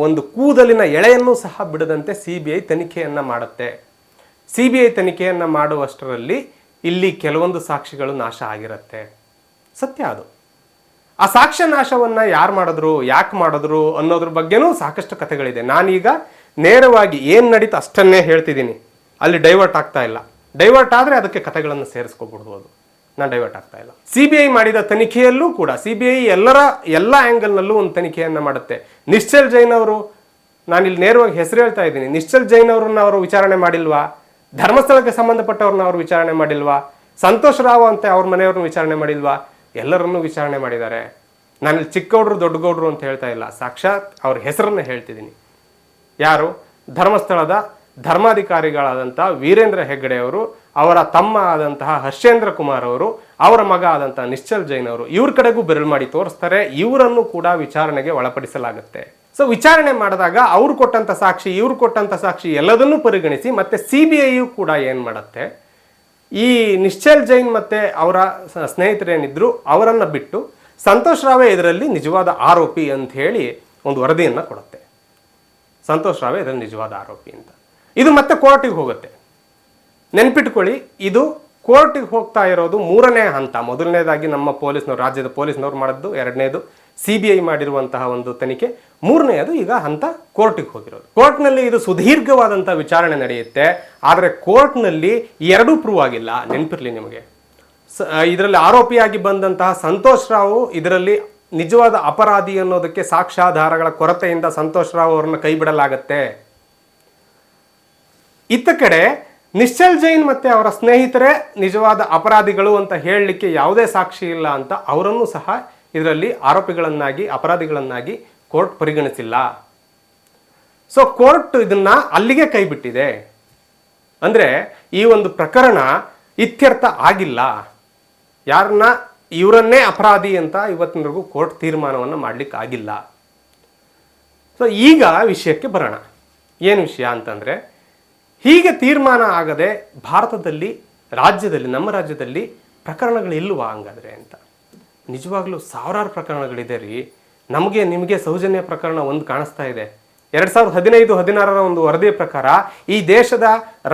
ಒಂದು ಕೂದಲಿನ ಎಳೆಯನ್ನು ಸಹ ಬಿಡದಂತೆ CBI ತನಿಖೆಯನ್ನು ಮಾಡುತ್ತೆ. CBI ತನಿಖೆಯನ್ನು ಮಾಡುವಷ್ಟರಲ್ಲಿ ಇಲ್ಲಿ ಕೆಲವೊಂದು ಸಾಕ್ಷಿಗಳು ನಾಶ ಆಗಿರುತ್ತೆ, ಸತ್ಯ ಅದು. ಆ ಸಾಕ್ಷ್ಯ ನಾಶವನ್ನು ಯಾರು ಮಾಡಿದ್ರು, ಯಾಕೆ ಮಾಡಿದ್ರು ಅನ್ನೋದ್ರ ಬಗ್ಗೆನೂ ಸಾಕಷ್ಟು ಕಥೆಗಳಿದೆ. ನಾನೀಗ ನೇರವಾಗಿ ಏನು ನಡೀತು ಅಷ್ಟನ್ನೇ ಹೇಳ್ತಿದ್ದೀನಿ, ಅಲ್ಲಿ ಡೈವರ್ಟ್ ಆಗ್ತಾ ಇಲ್ಲ. ಡೈವರ್ಟ್ ಆದರೆ ಅದಕ್ಕೆ ಕಥೆಗಳನ್ನು ಸೇರಿಸ್ಕೊಬಿಡ್ಬೋದು, ನಾನು ಡೈವರ್ಟ್ ಆಗ್ತಾ ಇಲ್ಲ. CBI ಮಾಡಿದ ತನಿಖೆಯಲ್ಲೂ ಕೂಡ CBI ಎಲ್ಲ ಆ್ಯಂಗಲ್ನಲ್ಲೂ ಒಂದು ತನಿಖೆಯನ್ನು ಮಾಡುತ್ತೆ. ನಿಶ್ಚಲ್ ಜೈನ್ ಅವರು, ನಾನಿಲ್ಲಿ ನೇರವಾಗಿ ಹೆಸರು ಹೇಳ್ತಾ ಇದ್ದೀನಿ, ನಿಶ್ಚಲ್ ಜೈನ್ ಅವರನ್ನ ಅವರು ವಿಚಾರಣೆ ಮಾಡಿಲ್ವಾ? ಧರ್ಮಸ್ಥಳಕ್ಕೆ ಸಂಬಂಧಪಟ್ಟವ್ರನ್ನ ಅವರು ವಿಚಾರಣೆ ಮಾಡಿಲ್ವಾ? ಸಂತೋಷ್ ರಾವ್ ಅಂತ ಅವ್ರ ಮನೆಯವ್ರನ್ನ ವಿಚಾರಣೆ ಮಾಡಿಲ್ವಾ? ಎಲ್ಲರನ್ನೂ ವಿಚಾರಣೆ ಮಾಡಿದ್ದಾರೆ. ನಾನಿಲ್ಲಿ ಚಿಕ್ಕಗೌಡರು ದೊಡ್ಡಗೌಡರು ಅಂತ ಹೇಳ್ತಾ ಇಲ್ಲ, ಸಾಕ್ಷಾತ್ ಅವ್ರ ಹೆಸರನ್ನು ಹೇಳ್ತಿದ್ದೀನಿ. ಯಾರು? ಧರ್ಮಸ್ಥಳದ ಧರ್ಮಾಧಿಕಾರಿಗಳಾದಂಥ ವೀರೇಂದ್ರ ಹೆಗ್ಗಡೆ ಅವರು, ಅವರ ತಮ್ಮ ಆದಂತಹ ಹರ್ಷೇಂದ್ರ ಕುಮಾರ್ ಅವರು, ಅವರ ಮಗ ಆದಂತಹ ನಿಶ್ಚಲ್ ಜೈನ್ ಅವರು, ಇವ್ರ ಕಡೆಗೂ ಬೆರಳು ಮಾಡಿ ತೋರಿಸ್ತಾರೆ. ಇವರನ್ನು ಕೂಡ ವಿಚಾರಣೆಗೆ ಒಳಪಡಿಸಲಾಗುತ್ತೆ. ಸೊ ವಿಚಾರಣೆ ಮಾಡಿದಾಗ ಅವ್ರು ಕೊಟ್ಟಂಥ ಸಾಕ್ಷಿ, ಇವ್ರು ಕೊಟ್ಟಂಥ ಸಾಕ್ಷಿ ಎಲ್ಲದನ್ನೂ ಪರಿಗಣಿಸಿ ಮತ್ತೆ CBIಯು ಕೂಡ ಏನು ಮಾಡುತ್ತೆ, ಈ ನಿಶ್ಚಲ್ ಜೈನ್ ಮತ್ತೆ ಅವರ ಸ್ನೇಹಿತರೇನಿದ್ರು ಅವರನ್ನು ಬಿಟ್ಟು ಸಂತೋಷ್ ರಾವೇ ಇದರಲ್ಲಿ ನಿಜವಾದ ಆರೋಪಿ ಅಂತ ಹೇಳಿ ಒಂದು ವರದಿಯನ್ನು ಕೊಡುತ್ತೆ. ಸಂತೋಷ್ ರಾವೇ ಇದರಲ್ಲಿ ನಿಜವಾದ ಆರೋಪಿ ಅಂತ. ಇದು ಮತ್ತೆ ಕೋರ್ಟಿಗೆ ಹೋಗುತ್ತೆ. ನೆನ್ಪಿಟ್ಕೊಳ್ಳಿ, ಇದು ಕೋರ್ಟಿಗೆ ಹೋಗ್ತಾ ಇರೋದು 3ನೇ ಹಂತ. ಮೊದಲನೇದಾಗಿ ನಮ್ಮ ಪೊಲೀಸ್ನವರು, ರಾಜ್ಯದ ಪೊಲೀಸ್ನವರು ಮಾಡಿದ್ದು, 2ನೇದು CBI ಮಾಡಿರುವಂತಹ ಒಂದು ತನಿಖೆ, 3ನೇದು ಈಗ ಹಂತ ಕೋರ್ಟಿಗೆ ಹೋಗಿರೋದು. ಕೋರ್ಟ್ನಲ್ಲಿ ಇದು ಸುದೀರ್ಘವಾದಂಥ ವಿಚಾರಣೆ ನಡೆಯುತ್ತೆ. ಆದರೆ ಕೋರ್ಟ್ನಲ್ಲಿ ಎರಡೂ ಪ್ರೂವ್ ಆಗಿಲ್ಲ, ನೆನಪಿರಲಿ ನಿಮಗೆ. ಇದರಲ್ಲಿ ಆರೋಪಿಯಾಗಿ ಬಂದಂತಹ ಸಂತೋಷ್ ರಾವ್ ಇದರಲ್ಲಿ ನಿಜವಾದ ಅಪರಾಧಿ ಅನ್ನೋದಕ್ಕೆ ಸಾಕ್ಷ್ಯಾಧಾರಗಳ ಕೊರತೆಯಿಂದ ಸಂತೋಷ್ ರಾವ್ ಅವರನ್ನು ಕೈ ಬಿಡಲಾಗತ್ತೆ. ಇತ್ತ ಕಡೆ ನಿಶ್ಚಲ್ ಜೈನ್ ಮತ್ತೆ ಅವರ ಸ್ನೇಹಿತರೇ ನಿಜವಾದ ಅಪರಾಧಿಗಳು ಅಂತ ಹೇಳಲಿಕ್ಕೆ ಯಾವುದೇ ಸಾಕ್ಷಿ ಇಲ್ಲ ಅಂತ ಅವರನ್ನು ಸಹ ಇದರಲ್ಲಿ ಆರೋಪಿಗಳನ್ನಾಗಿ ಅಪರಾಧಿಗಳನ್ನಾಗಿ ಕೋರ್ಟ್ ಪರಿಗಣಿಸಿಲ್ಲ. ಸೊ ಕೋರ್ಟ್ ಇದನ್ನ ಅಲ್ಲಿಗೆ ಕೈ ಬಿಟ್ಟಿದೆ. ಅಂದರೆ ಈ ಒಂದು ಪ್ರಕರಣ ಇತ್ಯರ್ಥ ಆಗಿಲ್ಲ. ಯಾರನ್ನ ಇವರನ್ನೇ ಅಪರಾಧಿ ಅಂತ ಇವತ್ತಿನವರೆಗೂ ಕೋರ್ಟ್ ತೀರ್ಮಾನವನ್ನು ಮಾಡಲಿಕ್ಕೆ ಆಗಿಲ್ಲ. ಸೊ ಈಗ ವಿಷಯಕ್ಕೆ ಬರೋಣ. ಏನು ವಿಷಯ ಅಂತಂದರೆ, ಹೀಗೆ ತೀರ್ಮಾನ ಆಗದೆ ಭಾರತದಲ್ಲಿ ರಾಜ್ಯದಲ್ಲಿ ನಮ್ಮ ರಾಜ್ಯದಲ್ಲಿ ಪ್ರಕರಣಗಳು ಇಲ್ವಾ ಹಂಗಾದ್ರೆ ಅಂತ. ನಿಜವಾಗ್ಲೂ ಸಾವಿರಾರು ಪ್ರಕರಣಗಳಿದೆ ರೀ. ನಿಮಗೆ ಸೌಜನ್ಯ ಪ್ರಕರಣ ಒಂದು ಕಾಣಿಸ್ತಾ ಇದೆ. 2015-16 ಒಂದು ವರದಿಯ ಪ್ರಕಾರ ಈ ದೇಶದ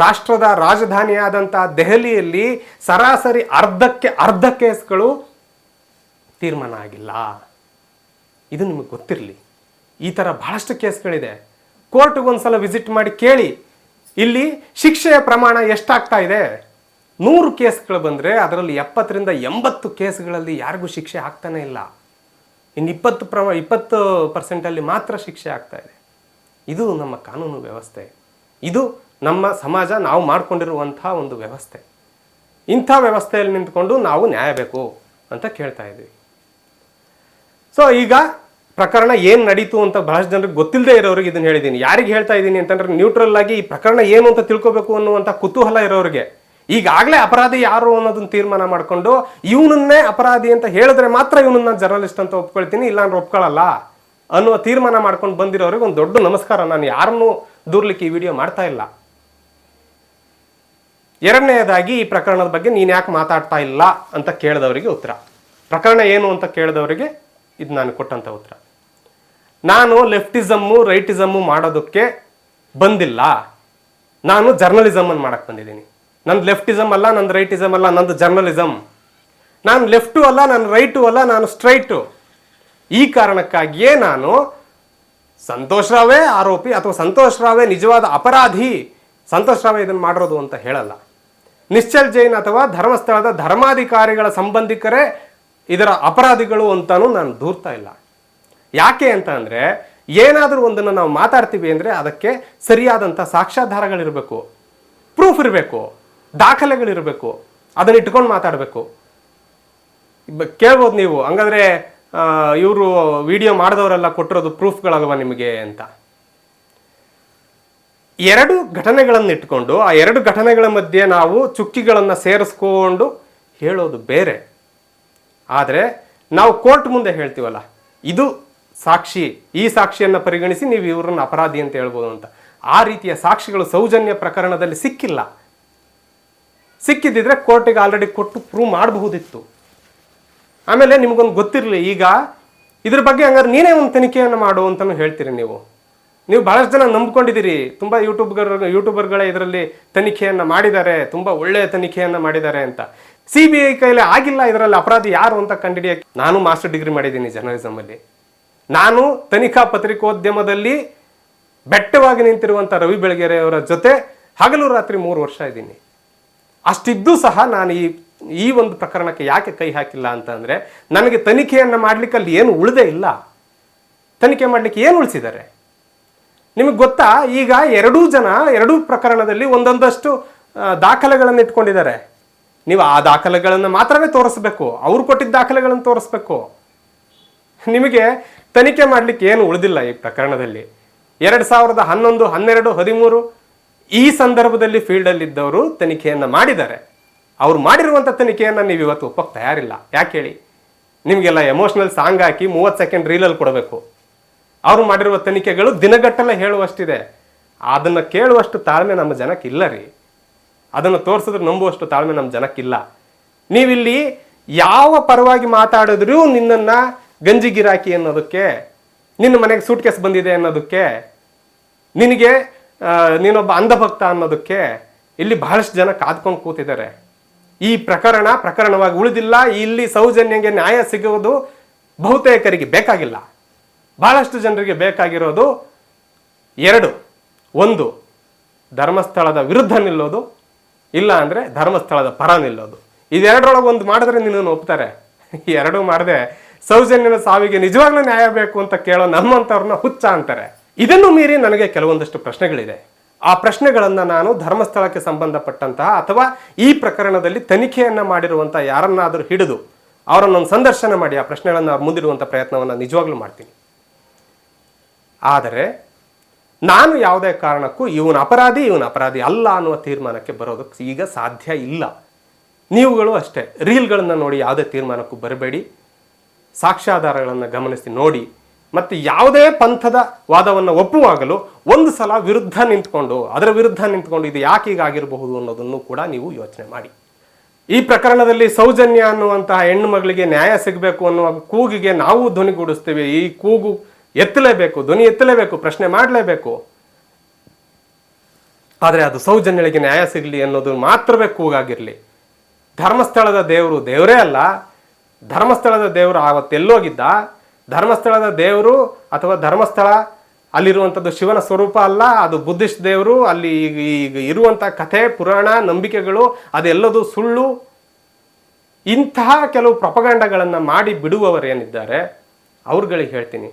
ರಾಷ್ಟ್ರದ ರಾಜಧಾನಿಯಾದಂಥ ದೆಹಲಿಯಲ್ಲಿ ಸರಾಸರಿ ಅರ್ಧ ಕೇಸ್ಗಳು ತೀರ್ಮಾನ ಆಗಿಲ್ಲ. ಇದು ನಿಮಗೆ ಗೊತ್ತಿರಲಿ. ಈ ಥರ ಬಹಳಷ್ಟು ಕೇಸ್ಗಳಿದೆ. ಕೋರ್ಟ್ಗೆ ಒಂದ್ಸಲ ವಿಸಿಟ್ ಮಾಡಿ ಕೇಳಿ, ಇಲ್ಲಿ ಶಿಕ್ಷೆಯ ಪ್ರಮಾಣ ಎಷ್ಟಾಗ್ತಾ ಇದೆ. 100 ಕೇಸ್ಗಳು ಬಂದರೆ ಅದರಲ್ಲಿ 70-80 ಕೇಸ್ಗಳಲ್ಲಿ ಯಾರಿಗೂ ಶಿಕ್ಷೆ ಆಗ್ತಾನೆ ಇಲ್ಲ. ಇನ್ನು 20% ಮಾತ್ರ ಶಿಕ್ಷೆ ಆಗ್ತಾ ಇದೆ. ಇದು ನಮ್ಮ ಕಾನೂನು ವ್ಯವಸ್ಥೆ. ಇದು ನಮ್ಮ ಸಮಾಜ ನಾವು ಮಾಡಿಕೊಂಡಿರುವಂಥ ಒಂದು ವ್ಯವಸ್ಥೆ. ಇಂಥ ವ್ಯವಸ್ಥೆಯಲ್ಲಿ ನಿಂತ್ಕೊಂಡು ನಾವು ನ್ಯಾಯ ಬೇಕು ಅಂತ ಕೇಳ್ತಾ ಇದ್ದೀವಿ. ಸೊ ಈಗ ಪ್ರಕರಣ ಏನು ನಡೀತು ಅಂತ ಬಹಳಷ್ಟು ಜನರಿಗೆ ಗೊತ್ತಿಲ್ಲದೆ ಇರೋರಿಗೆ ಇದನ್ನು ಹೇಳಿದ್ದೀನಿ. ಯಾರಿಗೆ ಹೇಳ್ತಾ ಇದ್ದೀನಿ ಅಂತಂದ್ರೆ, ನ್ಯೂಟ್ರಲ್ ಆಗಿ ಈ ಪ್ರಕರಣ ಏನು ಅಂತ ತಿಳ್ಕೊಬೇಕು ಅನ್ನುವಂಥ ಕುತೂಹಲ ಇರೋರಿಗೆ. ಈಗಾಗಲೇ ಅಪರಾಧಿ ಯಾರು ಅನ್ನೋದನ್ನ ತೀರ್ಮಾನ ಮಾಡಿಕೊಂಡು ಇವನನ್ನೇ ಅಪರಾಧಿ ಅಂತ ಹೇಳಿದ್ರೆ ಮಾತ್ರ ಇವನನ್ನ ಜರ್ನಲಿಸ್ಟ್ ಅಂತ ಒಪ್ಕೊಳ್ತೀನಿ, ಇಲ್ಲಾಂದ್ರೆ ಒಪ್ಕೊಳ್ಳಲ್ಲ ಅನ್ನುವ ತೀರ್ಮಾನ ಮಾಡ್ಕೊಂಡು ಬಂದಿರೋರಿಗೆ ಒಂದು ದೊಡ್ಡ ನಮಸ್ಕಾರ. ನಾನು ಯಾರನ್ನೂ ದೂರ್ಲಿಕ್ಕೆ ಈ ವಿಡಿಯೋ ಮಾಡ್ತಾ ಇಲ್ಲ. ಎರಡನೆಯದಾಗಿ, ಈ ಪ್ರಕರಣದ ಬಗ್ಗೆ ನೀನು ಯಾಕೆ ಮಾತಾಡ್ತಾ ಇಲ್ಲ ಅಂತ ಕೇಳಿದವರಿಗೆ ಉತ್ತರ. ಪ್ರಕರಣ ಏನು ಅಂತ ಕೇಳಿದವರಿಗೆ ಇದು ನಾನು ಕೊಟ್ಟಂಥ ಉತ್ತರ. ನಾನು ಲೆಫ್ಟಿಸಮ್ಮು ರೈಟಿಸಮ್ಮು ಮಾಡೋದಕ್ಕೆ ಬಂದಿಲ್ಲ. ನಾನು ಜರ್ನಲಿಸಮ್ ಅನ್ನು ಮಾಡಕ್ಕೆ ಬಂದಿದ್ದೀನಿ. ನಂದು ಲೆಫ್ಟಿಸಮ್ ಅಲ್ಲ, ನಂದು ರೈಟಿಸಮ್ ಅಲ್ಲ, ನಂದು ಜರ್ನಲಿಸಮ್. ನಾನು ಲೆಫ್ಟು ಅಲ್ಲ, ನಾನು ರೈಟು ಅಲ್ಲ, ನಾನು ಸ್ಟ್ರೈಟು. ಈ ಕಾರಣಕ್ಕಾಗಿಯೇ ನಾನು ಸಂತೋಷ್ ರಾವೇ ಆರೋಪಿ ಅಥವಾ ಸಂತೋಷ್ ರಾವೇ ನಿಜವಾದ ಅಪರಾಧಿ, ಸಂತೋಷ್ ರಾವೇ ಇದನ್ನು ಮಾಡಿರೋದು ಅಂತ ಹೇಳಲ್ಲ. ನಿಶ್ಚಲ್ ಜೈನ್ ಅಥವಾ ಧರ್ಮಸ್ಥಳದ ಧರ್ಮಾಧಿಕಾರಿಗಳ ಸಂಬಂಧಿಕರೇ ಇದರ ಅಪರಾಧಿಗಳು ಅಂತಾನೂ ನಾನು ದೂರ್ತಾ ಇಲ್ಲ. ಯಾಕೆ ಅಂತ ಅಂದರೆ, ಏನಾದರೂ ಒಂದನ್ನು ನಾವು ಮಾತಾಡ್ತೀವಿ ಅಂದರೆ ಅದಕ್ಕೆ ಸರಿಯಾದಂಥ ಸಾಕ್ಷ್ಯಾಧಾರಗಳಿರಬೇಕು, ಪ್ರೂಫ್ ಇರಬೇಕು, ದಾಖಲೆಗಳಿರಬೇಕು. ಅದನ್ನ ಇಟ್ಕೊಂಡು ಮಾತಾಡಬೇಕು. ಕೇಳ್ಬೋದು ನೀವು, ಹಂಗಾದ್ರೆ ಇವರು ವಿಡಿಯೋ ಮಾಡಿದವರೆಲ್ಲ ಕೊಟ್ಟಿರೋದು ಪ್ರೂಫ್ಗಳಲ್ವ ನಿಮಗೆ ಅಂತ. 2 ಘಟನೆಗಳನ್ನು ಇಟ್ಕೊಂಡು ಆ 2 ಘಟನೆಗಳ ಮಧ್ಯೆ ನಾವು ಚುಕ್ಕಿಗಳನ್ನು ಸೇರಿಸ್ಕೊಂಡು ಹೇಳೋದು ಬೇರೆ. ಆದರೆ ನಾವು ಕೋರ್ಟ್ ಮುಂದೆ ಹೇಳ್ತೀವಲ್ಲ, ಇದು ಸಾಕ್ಷಿ, ಈ ಸಾಕ್ಷಿಯನ್ನು ಪರಿಗಣಿಸಿ ನೀವು ಇವ್ರನ್ನ ಅಪರಾಧಿ ಅಂತ ಹೇಳ್ಬೋದು ಅಂತ. ಆ ರೀತಿಯ ಸಾಕ್ಷಿಗಳು ಸೌಜನ್ಯ ಪ್ರಕರಣದಲ್ಲಿ ಸಿಕ್ಕಿಲ್ಲ. ಸಿಕ್ಕಿದ್ದಿದ್ರೆ ಕೋರ್ಟಿಗೆ ಆಲ್ರೆಡಿ ಕೊಟ್ಟು ಪ್ರೂವ್ ಮಾಡಬಹುದಿತ್ತು. ಆಮೇಲೆ ನಿಮಗೊಂದು ಗೊತ್ತಿರಲಿ, ಈಗ ಇದ್ರ ಬಗ್ಗೆ ಹಂಗಾದ್ರೆ ನೀನೇ ಒಂದು ತನಿಖೆಯನ್ನು ಮಾಡು ಅಂತಲೂ ಹೇಳ್ತೀರಿ ನೀವು ಬಹಳಷ್ಟು ಜನ ನಂಬ್ಕೊಂಡಿದ್ದೀರಿ. ತುಂಬ ಯೂಟ್ಯೂಬರ್ಗಳೇ ಇದರಲ್ಲಿ ತನಿಖೆಯನ್ನು ಮಾಡಿದ್ದಾರೆ, ತುಂಬ ಒಳ್ಳೆಯ ತನಿಖೆಯನ್ನು ಮಾಡಿದ್ದಾರೆ ಅಂತ. CBI ಕೈಲಿ ಆಗಿಲ್ಲ ಇದರಲ್ಲಿ ಅಪರಾಧಿ ಯಾರು ಅಂತ ಕಂಡುಹಿಡಿಯಕ್ಕೆ. ನಾನು ಮಾಸ್ಟರ್ ಡಿಗ್ರಿ ಮಾಡಿದ್ದೀನಿ ಜರ್ನಲಿಸಮಲ್ಲಿ. ನಾನು ತನಿಖಾ ಪತ್ರಿಕೋದ್ಯಮದಲ್ಲಿ ಬೆಟ್ಟವಾಗಿ ನಿಂತಿರುವಂಥ ರವಿ ಬೆಳಗೆರೆ ಅವರ ಜೊತೆ ಹಗಲು ರಾತ್ರಿ 3 ವರ್ಷ ಇದ್ದೀನಿ. ಅಷ್ಟಿದ್ದು ಸಹ ನಾನು ಈ ಒಂದು ಪ್ರಕರಣಕ್ಕೆ ಯಾಕೆ ಕೈ ಹಾಕಿಲ್ಲ ಅಂತ ಅಂದರೆ, ನನಗೆ ತನಿಖೆಯನ್ನು ಮಾಡಲಿಕ್ಕೆ ಅಲ್ಲಿ ಏನು ಉಳಿದೇ ಇಲ್ಲ. ತನಿಖೆ ಮಾಡಲಿಕ್ಕೆ ಏನು ಉಳಿಸಿದ್ದಾರೆ ನಿಮಗೆ ಗೊತ್ತಾ? ಈಗ 2 ಜನ 2 ಪ್ರಕರಣದಲ್ಲಿ ಒಂದೊಂದಷ್ಟು ದಾಖಲೆಗಳನ್ನು ಇಟ್ಕೊಂಡಿದ್ದಾರೆ. ನೀವು ಆ ದಾಖಲೆಗಳನ್ನು ಮಾತ್ರವೇ ತೋರಿಸ್ಬೇಕು, ಅವ್ರು ಕೊಟ್ಟಿದ್ದ ದಾಖಲೆಗಳನ್ನು ತೋರಿಸ್ಬೇಕು. ನಿಮಗೆ ತನಿಖೆ ಮಾಡಲಿಕ್ಕೆ ಏನು ಉಳಿದಿಲ್ಲ ಈ ಪ್ರಕರಣದಲ್ಲಿ. 2011, 12, 13 ಈ ಸಂದರ್ಭದಲ್ಲಿ ಫೀಲ್ಡಲ್ಲಿದ್ದವರು ತನಿಖೆಯನ್ನು ಮಾಡಿದ್ದಾರೆ. ಅವ್ರು ಮಾಡಿರುವಂಥ ತನಿಖೆಯನ್ನು ನೀವು ಇವತ್ತು ಒಪ್ಪಕ್ಕೆ ತಯಾರಿಲ್ಲ. ಯಾಕೆ ಹೇಳಿ? ನಿಮಗೆಲ್ಲ ಎಮೋಷ್ನಲ್ ಸಾಂಗ್ ಹಾಕಿ 30 ಸೆಕೆಂಡ್ ರೀಲಲ್ಲಿ ಕೊಡಬೇಕು. ಅವರು ಮಾಡಿರುವ ತನಿಖೆಗಳು ದಿನಗಟ್ಟಲೆ ಹೇಳುವಷ್ಟಿದೆ. ಅದನ್ನು ಕೇಳುವಷ್ಟು ತಾಳ್ಮೆ ನಮ್ಮ ಜನಕ್ಕಿಲ್ಲ ರೀ. ಅದನ್ನು ತೋರಿಸಿದ್ರೆ ನಂಬುವಷ್ಟು ತಾಳ್ಮೆ ನಮ್ಮ ಜನಕ್ಕಿಲ್ಲ. ನೀವಿಲ್ಲಿ ಯಾವ ಪರವಾಗಿ ಮಾತಾಡಿದ್ರೂ ನಿನ್ನನ್ನು ಗಂಜಿ ಗಿರಾಕಿ ಅನ್ನೋದಕ್ಕೆ, ನಿನ್ನ ಮನೆಗೆ ಸೂಟ್ ಕೇಸ್ ಬಂದಿದೆ ಅನ್ನೋದಕ್ಕೆ, ನಿನಗೆ ನೀನೊಬ್ಬ ಅಂಧಭಕ್ತ ಅನ್ನೋದಕ್ಕೆ ಇಲ್ಲಿ ಬಹಳಷ್ಟು ಜನ ಕಾದ್ಕೊಂಡು ಕೂತಿದ್ದಾರೆ. ಈ ಪ್ರಕರಣವಾಗಿ ಉಳಿದಿಲ್ಲ. ಇಲ್ಲಿ ಸೌಜನ್ಯಗೆ ನ್ಯಾಯ ಸಿಗುವುದು ಬಹುತೇಕರಿಗೆ ಬೇಕಾಗಿಲ್ಲ. ಬಹಳಷ್ಟು ಜನರಿಗೆ ಬೇಕಾಗಿರೋದು 2. 1, ಧರ್ಮಸ್ಥಳದ ವಿರುದ್ಧ ನಿಲ್ಲೋದು, ಇಲ್ಲ ಅಂದರೆ ಧರ್ಮಸ್ಥಳದ ಪರ ನಿಲ್ಲೋದು. ಇದೆರಡರೊಳಗೆ ಒಂದು ಮಾಡಿದ್ರೆ ನಿನ್ನನ್ನು ಒಪ್ತಾರೆ. 2 ಮಾಡದೆ ಸೌಜನ್ಯನ ಸಾವಿಗೆ ನಿಜವಾಗ್ಲೂ ನ್ಯಾಯ ಬೇಕು ಅಂತ ಕೇಳೋ ನಮ್ಮಂಥವ್ರನ್ನ ಹುಚ್ಚ ಅಂತಾರೆ. ಇದನ್ನು ಮೀರಿ ನನಗೆ ಕೆಲವೊಂದಷ್ಟು ಪ್ರಶ್ನೆಗಳಿದೆ. ಆ ಪ್ರಶ್ನೆಗಳನ್ನು ನಾನು ಧರ್ಮಸ್ಥಳಕ್ಕೆ ಸಂಬಂಧಪಟ್ಟಂತಹ ಅಥವಾ ಈ ಪ್ರಕರಣದಲ್ಲಿ ತನಿಖೆಯನ್ನು ಮಾಡಿರುವಂಥ ಯಾರನ್ನಾದರೂ ಹಿಡಿದು ಅವರನ್ನೊಂದು ಸಂದರ್ಶನ ಮಾಡಿ ಆ ಪ್ರಶ್ನೆಗಳನ್ನು ಅವ್ರು ಮುಂದಿಡುವಂಥ ಪ್ರಯತ್ನವನ್ನು ನಿಜವಾಗ್ಲೂ ಮಾಡ್ತೀನಿ. ಆದರೆ ನಾನು ಯಾವುದೇ ಕಾರಣಕ್ಕೂ ಇವನ ಅಪರಾಧಿ ಅಲ್ಲ ಅನ್ನುವ ತೀರ್ಮಾನಕ್ಕೆ ಬರೋದಕ್ಕೆ ಈಗ ಸಾಧ್ಯ ಇಲ್ಲ. ನೀವುಗಳು ಅಷ್ಟೇ ರೀಲ್ಗಳನ್ನು ನೋಡಿ ಯಾವುದೇ ತೀರ್ಮಾನಕ್ಕೂ ಬರಬೇಡಿ. ಸಾಕ್ಷ್ಯಾಧಾರಗಳನ್ನು ಗಮನಿಸಿ ನೋಡಿ. ಮತ್ತು ಯಾವುದೇ ಪಂಥದ ವಾದವನ್ನು ಒಪ್ಪುವಾಗಲೂ ಒಂದು ಸಲ ಅದರ ವಿರುದ್ಧ ನಿಂತ್ಕೊಂಡು ಇದು ಯಾಕೆ ಹೀಗಾಗಿರಬಹುದು ಅನ್ನೋದನ್ನು ಕೂಡ ನೀವು ಯೋಚನೆ ಮಾಡಿ. ಈ ಪ್ರಕರಣದಲ್ಲಿ ಸೌಜನ್ಯ ಅನ್ನುವಂತಹ ಹೆಣ್ಣು ಮಗಳಿಗೆ ನ್ಯಾಯ ಸಿಗಬೇಕು ಅನ್ನುವ ಕೂಗಿಗೆ ನಾವು ಧ್ವನಿಗೂಡಿಸ್ತೀವಿ. ಈ ಕೂಗು ಎತ್ತಲೇಬೇಕು, ಧ್ವನಿ ಎತ್ತಲೇಬೇಕು, ಪ್ರಶ್ನೆ ಮಾಡಲೇಬೇಕು. ಆದರೆ ಅದು ಸೌಜನ್ಯಳಿಗೆ ನ್ಯಾಯ ಸಿಗಲಿ ಅನ್ನೋದು ಮಾತ್ರವೇ ಕೂಗಾಗಿರಲಿ. ಧರ್ಮಸ್ಥಳದ ದೇವರು ದೇವರೇ ಅಲ್ಲ. ಧರ್ಮಸ್ಥಳದ ದೇವರು ಆವತ್ತೆಲ್ಲೋಗಿದ್ದ. ಧರ್ಮಸ್ಥಳದ ದೇವರು ಅಥವಾ ಧರ್ಮಸ್ಥಳ ಅಲ್ಲಿರುವಂಥದ್ದು ಶಿವನ ಸ್ವರೂಪ ಅಲ್ಲ, ಅದು ಬುದ್ಧಿಸ್ಟ್ ದೇವರು. ಅಲ್ಲಿ ಈಗ ಇರುವಂಥ ಕಥೆ, ಪುರಾಣ, ನಂಬಿಕೆಗಳು ಅದೆಲ್ಲದೂ ಸುಳ್ಳು. ಇಂತಹ ಕೆಲವು ಪ್ರಪಗಂಡಗಳನ್ನು ಮಾಡಿ ಬಿಡುವವರೇನಿದ್ದಾರೆ ಅವ್ರುಗಳಿಗೆ ಹೇಳ್ತೀನಿ,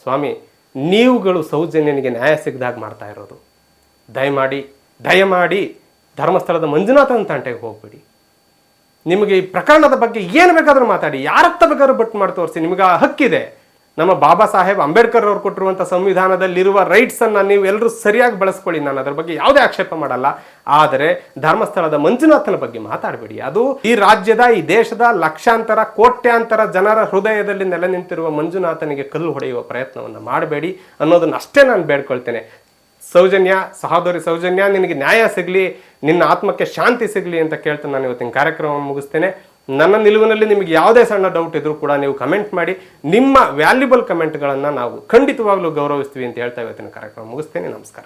ಸ್ವಾಮಿ ನೀವುಗಳು ಸೌಜನ್ಯನಿಗೆ ನ್ಯಾಯ ಸಿಗದಾಗ ಮಾಡ್ತಾ ಇರೋದು. ದಯಮಾಡಿ ಧರ್ಮಸ್ಥಳದ ಮಂಜುನಾಥನ ತಂಟೆಗೆ ಹೋಗ್ಬಿಡಿ. ನಿಮಗೆ ಈ ಪ್ರಕರಣದ ಬಗ್ಗೆ ಏನು ಬೇಕಾದರೂ ಮಾತಾಡಿ, ಯಾರತ್ತ ಬೇಕಾದ್ರೂ ಬಟ್ ಮಾಡಿ ತೋರಿಸಿ, ನಿಮಗೆ ಆ ಹಕ್ಕಿದೆ. ನಮ್ಮ ಬಾಬಾ ಸಾಹೇಬ್ ಅಂಬೇಡ್ಕರ್ ಅವರು ಕೊಟ್ಟಿರುವಂಥ ಸಂವಿಧಾನದಲ್ಲಿರುವ ರೈಟ್ಸನ್ನು ನೀವು ಎಲ್ಲರೂ ಸರಿಯಾಗಿ ಬಳಸ್ಕೊಳ್ಳಿ. ನಾನು ಅದರ ಬಗ್ಗೆ ಯಾವುದೇ ಆಕ್ಷೇಪ ಮಾಡಲ್ಲ. ಆದರೆ ಧರ್ಮಸ್ಥಳದ ಮಂಜುನಾಥನ ಬಗ್ಗೆ ಮಾತಾಡಬೇಡಿ. ಅದು ಈ ರಾಜ್ಯದ, ಈ ದೇಶದ ಲಕ್ಷಾಂತರ ಕೋಟ್ಯಾಂತರ ಜನರ ಹೃದಯದಲ್ಲಿ ನೆಲೆ ನಿಂತಿರುವ ಮಂಜುನಾಥನಿಗೆ ಕಲ್ಲು ಹೊಡೆಯುವ ಪ್ರಯತ್ನವನ್ನು ಮಾಡಬೇಡಿ ಅನ್ನೋದನ್ನ ಅಷ್ಟೇ ನಾನು ಬೇಡ್ಕೊಳ್ತೇನೆ. ಸಹೋದರಿ ಸೌಜನ್ಯ, ನಿನಗೆ ನ್ಯಾಯ ಸಿಗಲಿ, ನಿನ್ನ ಆತ್ಮಕ್ಕೆ ಶಾಂತಿ ಸಿಗಲಿ ಅಂತ ಕೇಳ್ತಾ ನಾನು ಇವತ್ತಿನ ಕಾರ್ಯಕ್ರಮವನ್ನು ಮುಗಿಸ್ತೇನೆ. ನನ್ನ ನಿಲುವಿನಲ್ಲಿ ನಿಮಗೆ ಯಾವುದೇ ಸಣ್ಣ ಡೌಟ್ ಇದ್ರೂ ಕೂಡ ನೀವು ಕಮೆಂಟ್ ಮಾಡಿ. ನಿಮ್ಮ ವ್ಯಾಲ್ಯುಬಲ್ ಕಮೆಂಟ್ಗಳನ್ನು ನಾವು ಖಂಡಿತವಾಗ್ಲೂ ಗೌರವಿಸ್ತೀವಿ ಅಂತ ಹೇಳ್ತಾ ಇವತ್ತಿನ ಕಾರ್ಯಕ್ರಮ ಮುಗಿಸ್ತೇನೆ. ನಮಸ್ಕಾರ.